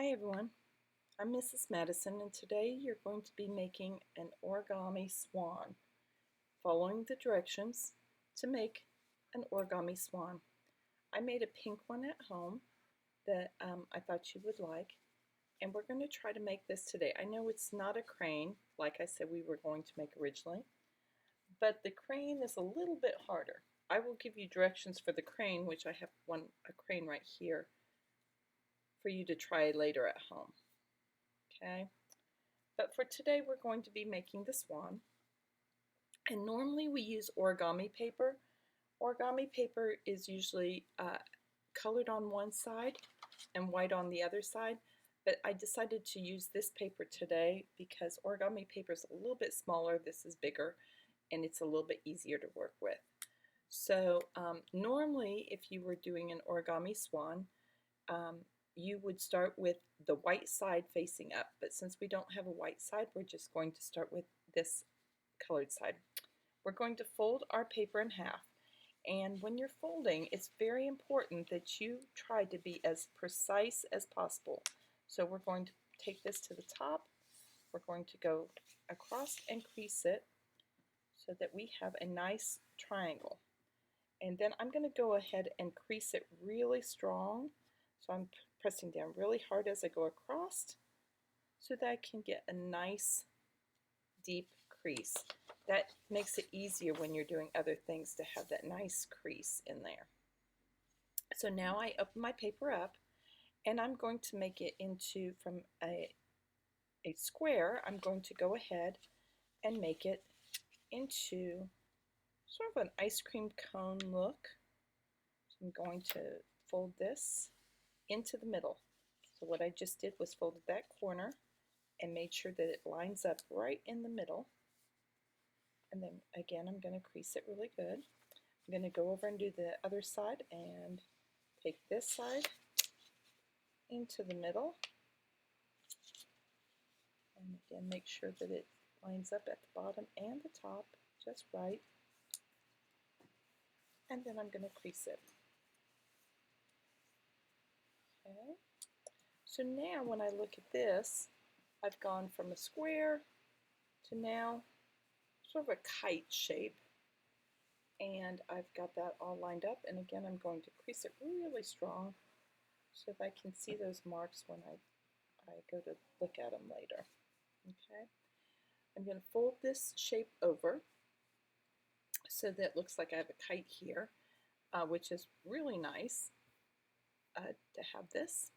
Hi everyone, I'm Mrs. Madison and today you're going to be making an origami swan, following the directions to make an origami swan. I made a pink one at home that I thought you would like, and we're going to try to make this today. I know it's not a crane like I said we were going to make originally, but the crane is a little bit harder. I will give you directions for the crane, which I have a crane right here for you to try later at home. Okay, but for today we're going to be making the swan, and normally we use origami paper. Origami paper is usually colored on one side and white on the other side, but I decided to use this paper today because origami paper is a little bit smaller, this is bigger, and it's a little bit easier to work with. So normally if you were doing an origami swan, you would start with the white side facing up, but since we don't have a white side, we're just going to start with this colored side. We're going to fold our paper in half, and when you're folding, it's very important that you try to be as precise as possible. So we're going to take this to the top, we're going to go across and crease it so that we have a nice triangle. And then I'm going to go ahead and crease it really strong. So I'm pressing down really hard as I go across so that I can get a nice deep crease. That makes it easier when you're doing other things to have that nice crease in there. So now I open my paper up and I'm going to make it into, from a square, I'm going to go ahead and make it into sort of an ice cream cone look. So I'm going to fold this into the middle. So what I just did was folded that corner and made sure that it lines up right in the middle. And then again, I'm going to crease it really good. I'm going to go over and do the other side and take this side into the middle. And again, make sure that it lines up at the bottom and the top just right. And then I'm going to crease it. Okay. So now when I look at this, I've gone from a square to now sort of a kite shape. And I've got that all lined up. And again, I'm going to crease it really strong so that I can see those marks when I go to look at them later. Okay. I'm going to fold this shape over so that it looks like I have a kite here, which is really nice to have this.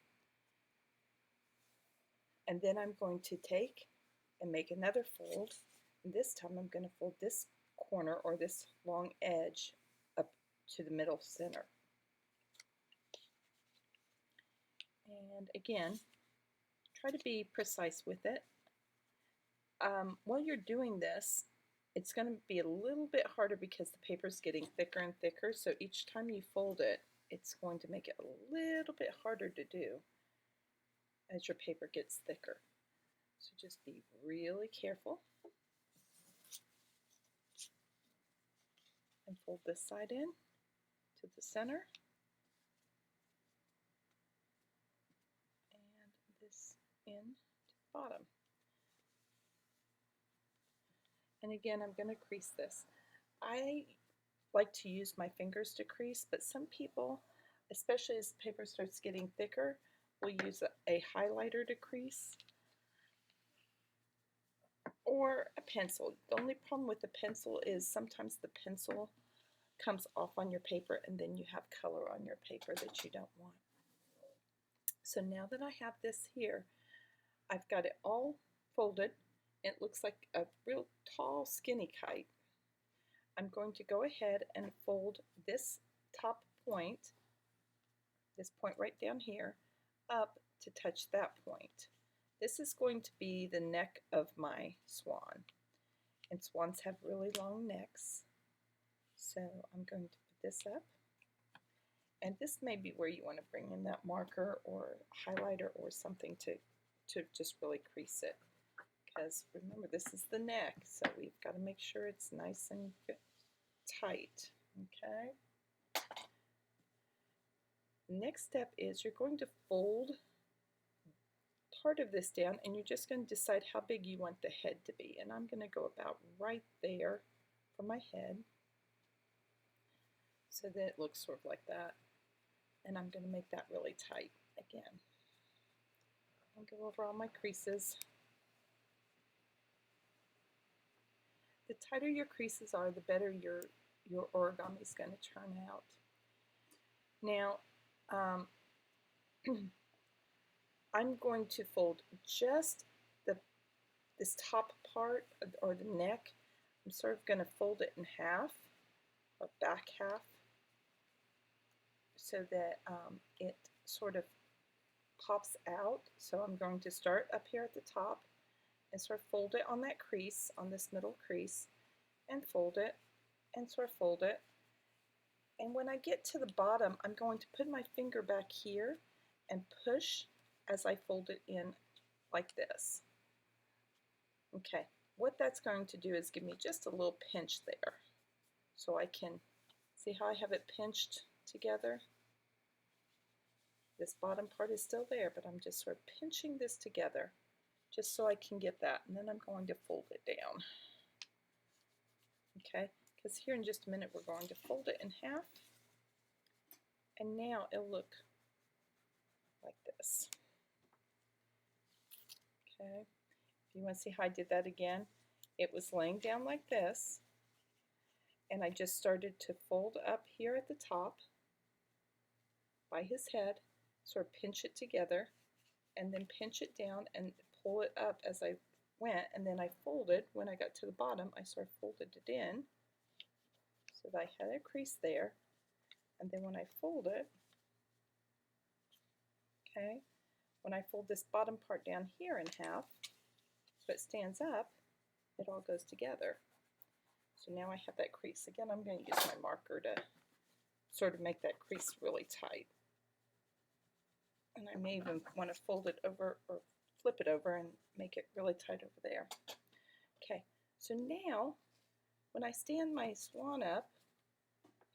And then I'm going to take and make another fold. And this time I'm going to fold this corner or this long edge up to the middle center. And again, try to be precise with it. While you're doing this, it's going to be a little bit harder because the paper is getting thicker and thicker, so each time you fold it, it's going to make it a little bit harder to do as your paper gets thicker. So just be really careful. And fold this side in to the center. And this in to the bottom. And again, I'm going to crease this. I like to use my fingers to crease, but some people, especially as the paper starts getting thicker, will use a highlighter to crease or a pencil. The only problem with the pencil is sometimes the pencil comes off on your paper and then you have color on your paper that you don't want. So now that I have this here, I've got it all folded. It looks like a real tall skinny kite. I'm going to go ahead and fold this top point, this point right down here, up to touch that point. This is going to be the neck of my swan. And swans have really long necks. So I'm going to put this up. And this may be where you want to bring in that marker or highlighter or something to just really crease it. Because remember, this is the neck, so we've got to make sure it's nice and tight. Okay. Next step is you're going to fold part of this down, and you're just going to decide how big you want the head to be. And I'm going to go about right there for my head so that it looks sort of like that. And I'm going to make that really tight again. I'll go over all my creases. The tighter your creases are, the better your origami is going to turn out. Now, I'm going to fold just this top part, or the neck. I'm sort of going to fold it in half, or back half, so that it sort of pops out. So I'm going to start up here at the top and sort of fold it on that crease, on this middle crease, and fold it, and sort of fold it. And when I get to the bottom, I'm going to put my finger back here and push as I fold it in like this. Okay, what that's going to do is give me just a little pinch there. So I can, see how I have it pinched together? This bottom part is still there, but I'm just sort of pinching this together just so I can get that. And then I'm going to fold it down. Okay, because here in just a minute we're going to fold it in half. And now it'll look like this. Okay, if you want to see how I did that again, it was laying down like this, and I just started to fold up here at the top by his head, sort of pinch it together, and then pinch it down and pull it up as I went, and then I folded. When I got to the bottom, I sort of folded it in so that I had a crease there, and then when I fold it, okay, when I fold this bottom part down here in half so it stands up, it all goes together. So now I have that crease. Again, I'm going to use my marker to sort of make that crease really tight. And I may even want to fold it over or flip it over and make it really tight over there. Okay, so now when I stand my swan up,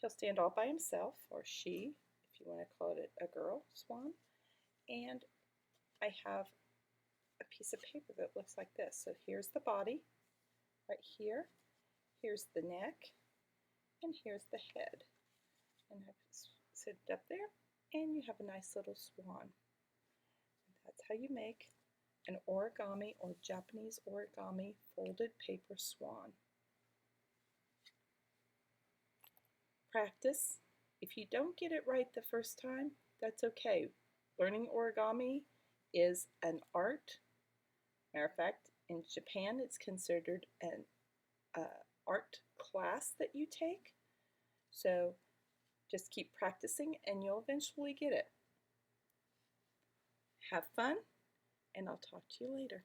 he'll stand all by himself, or she, if you want to call it a girl swan. And I have a piece of paper that looks like this. So here's the body right here, here's the neck, and here's the head. And I sit it up there, and you have a nice little swan. That's how you make an origami or Japanese origami folded paper swan. Practice. If you don't get it right the first time, that's okay. Learning origami is an art. Matter of fact, in Japan, it's considered an art class that you take. So just keep practicing and you'll eventually get it. Have fun, and I'll talk to you later.